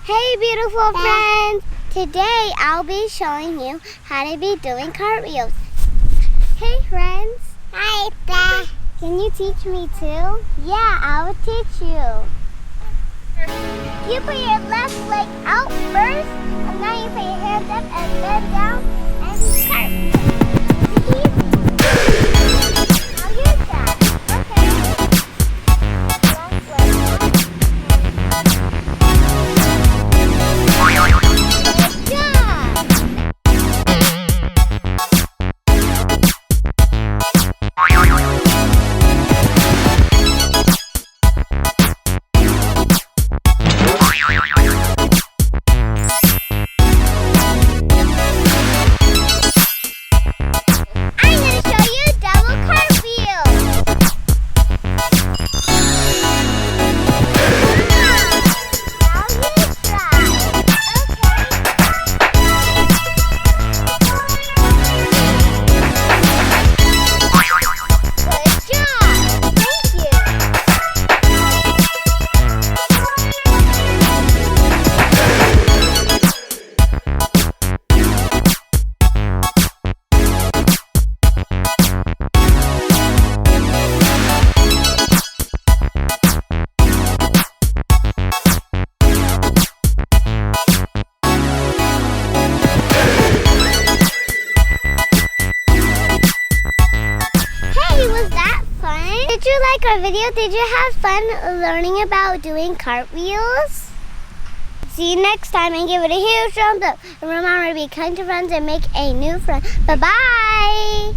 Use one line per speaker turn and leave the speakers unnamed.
Hey beautiful friends! Today I'll be showing you how to be doing cartwheels. Hey friends!
Hi, Dad.
Can you teach me too? Yeah, I will teach you. You put your left leg out first, and then you put your hands up and bend down and cartwheel. It's easy. Now use that. Okay. Left leg out. Did you like our video? Did you have fun learning about doing cartwheels? See you next time and give it a huge thumbs up. And remember to be kind to friends and make a new friend. Bye-bye!